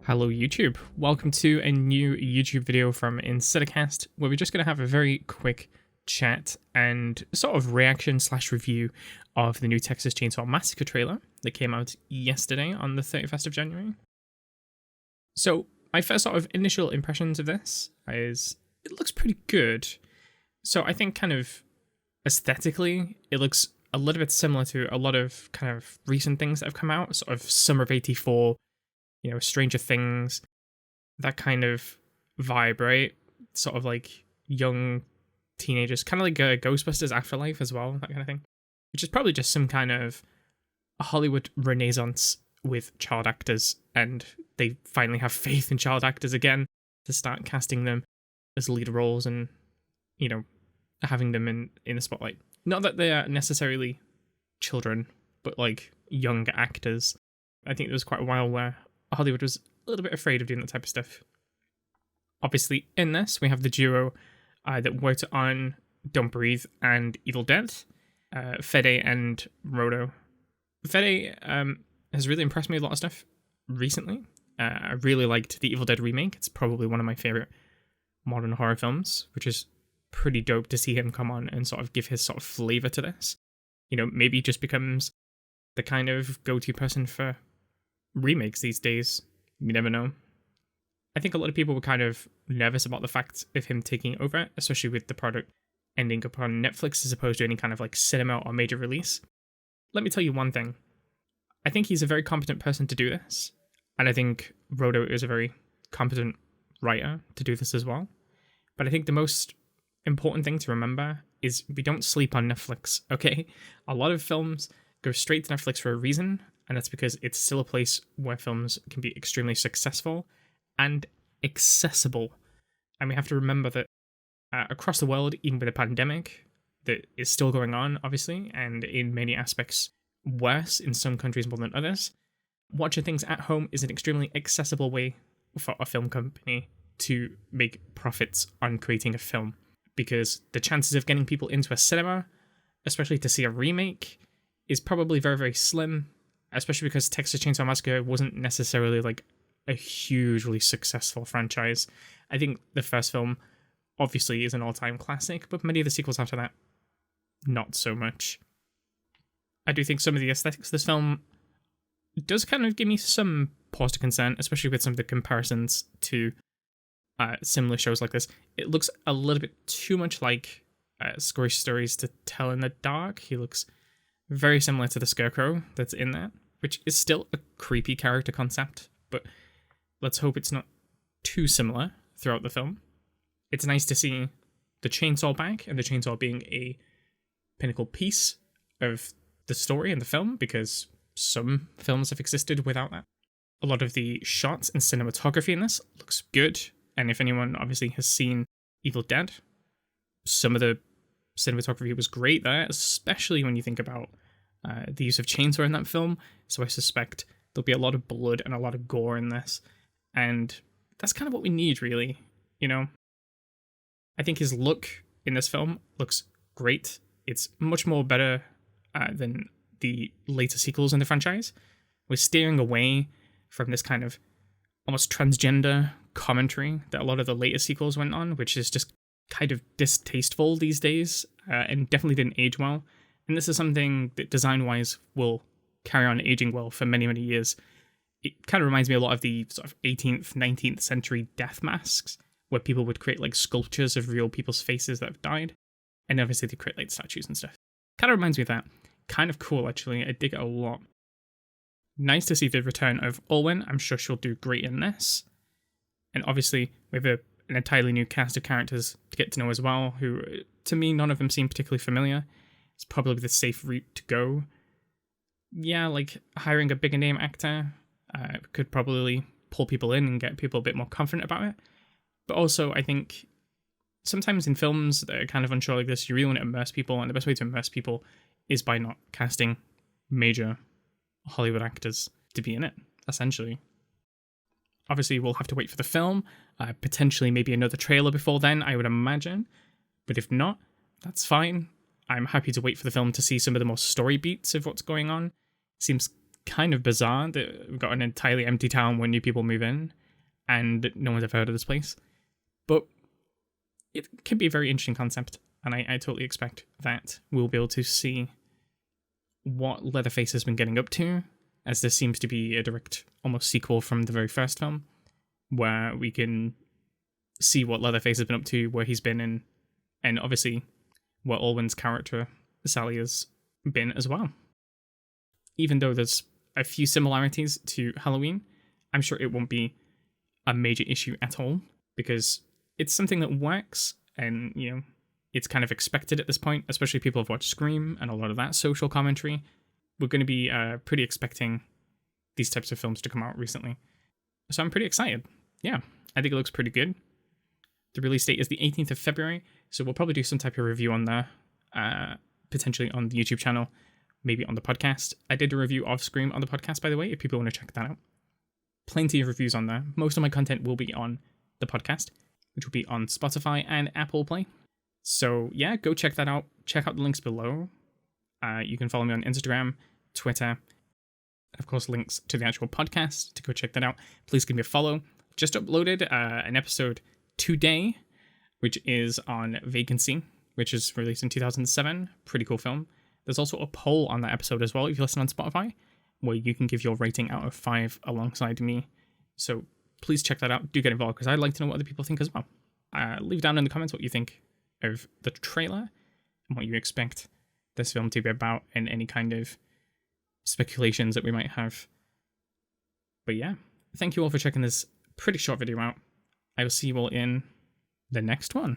Hello YouTube, welcome to a new YouTube video from Insidicast, where we're just going to have a very quick chat and sort of reaction slash review of the new Texas Chainsaw Massacre trailer that came out yesterday on the 31st of January. So my first sort of initial impressions of this is it looks pretty good. So I think kind of aesthetically it looks a little bit similar to a lot of kind of recent things that have come out, sort of summer of 84, Stranger Things, that kind of vibe, right? Sort of like young teenagers, kind of like Ghostbusters Afterlife as well, that kind of thing. Which is probably just some kind of Hollywood renaissance with child actors, and they finally have faith in child actors again to start casting them as lead roles and, having them in the spotlight. Not that they are necessarily children, but like young actors. I think there was quite a while where Hollywood was a little bit afraid of doing that type of stuff. Obviously, in this, we have the duo that worked on Don't Breathe and Evil Dead, Fede and Rodo. Fede has really impressed me with a lot of stuff recently. I really liked the Evil Dead remake. It's probably one of my favorite modern horror films, which is pretty dope to see him come on and sort of give his sort of flavor to this. Maybe he just becomes the kind of go-to person for remakes these days. You never know. I think a lot of people were kind of nervous about the fact of him taking over, especially with the product ending up on Netflix as opposed to any kind of like cinema or major release. Let me tell you one thing. I think he's a very competent person to do this, and I think Rodo is a very competent writer to do this as well. But I think the most important thing to remember is we don't sleep on Netflix, okay? A lot of films go straight to Netflix for a reason, and that's because it's still a place where films can be extremely successful and accessible. And we have to remember that across the world, even with a pandemic that is still going on, obviously, and in many aspects worse in some countries more than others, watching things at home is an extremely accessible way for a film company to make profits on creating a film. Because the chances of getting people into a cinema, especially to see a remake, is probably very, very slim. Especially because Texas Chainsaw Massacre wasn't necessarily like a hugely successful franchise. I think the first film obviously is an all-time classic, but many of the sequels after that, not so much. I do think some of the aesthetics of this film does kind of give me some pause to concern, especially with some of the comparisons to similar shows like this. It looks a little bit too much like Scary Stories to Tell in the Dark. He looks very similar to the Scarecrow that's in there, which is still a creepy character concept, but let's hope it's not too similar throughout the film. It's nice to see the chainsaw back, and the chainsaw being a pinnacle piece of the story and the film, because some films have existed without that. A lot of the shots and cinematography in this looks good, and if anyone obviously has seen Evil Dead, some of the cinematography was great there, especially when you think about the use of chainsaw in that film. So I suspect there'll be a lot of blood and a lot of gore in this, and that's kind of what we need, really. I think his look in this film looks great. It's much more better than the later sequels in the franchise. We're steering away from this kind of almost transgender commentary that a lot of the later sequels went on, which is just kind of distasteful these days, and definitely didn't age well. And this is something that design-wise will carry on aging well for many, many years. It kind of reminds me a lot of the sort of 18th, 19th century death masks, where people would create like sculptures of real people's faces that have died. And obviously they create like statues and stuff. Kind of reminds me of that. Kind of cool, actually. I dig it a lot. Nice to see the return of Olwen. I'm sure she'll do great in this. And obviously, we have an entirely new cast of characters to get to know as well, who, to me, none of them seem particularly familiar. It's probably the safe route to go. Yeah, like hiring a bigger name actor could probably pull people in and get people a bit more confident about it. But also, I think sometimes in films that are kind of unsure like this, you really want to immerse people, and the best way to immerse people is by not casting major Hollywood actors to be in it, essentially. Obviously, we'll have to wait for the film, potentially maybe another trailer before then, I would imagine. But if not, that's fine. I'm happy to wait for the film to see some of the more story beats of what's going on. It seems kind of bizarre that we've got an entirely empty town when new people move in and no one's ever heard of this place. But it can be a very interesting concept, and I totally expect that we'll be able to see what Leatherface has been getting up to, as this seems to be a direct, almost sequel from the very first film, where we can see what Leatherface has been up to, where he's been in, and obviously where Alwyn's character, Sally, has been as well. Even though there's a few similarities to Halloween, I'm sure it won't be a major issue at all, because it's something that works, and, you know, it's kind of expected at this point, especially people have watched Scream and a lot of that social commentary. We're going to be pretty expecting these types of films to come out recently. So I'm pretty excited. Yeah, I think it looks pretty good. The release date is the 18th of February, so we'll probably do some type of review on there, potentially on the YouTube channel, maybe on the podcast. I did a review of Scream on the podcast, by the way, if people want to check that out. Plenty of reviews on there. Most of my content will be on the podcast, which will be on Spotify and Apple Play. So yeah, go check that out. Check out the links below. You can follow me on Instagram, Twitter, and of course links to the actual podcast to go check that out. Please give me a follow. Just uploaded an episode today, which is on Vacancy, which is released in 2007. Pretty cool film. There's also a poll on that episode as well if you listen on Spotify, where you can give your rating out of 5 alongside me. So please check that out. Do get involved, because I'd like to know what other people think as well. Leave down in the comments what you think of the trailer and what you expect this film to be about, and any kind of speculations that we might have. But yeah, thank you all for checking this pretty short video out. I will see you all in the next one.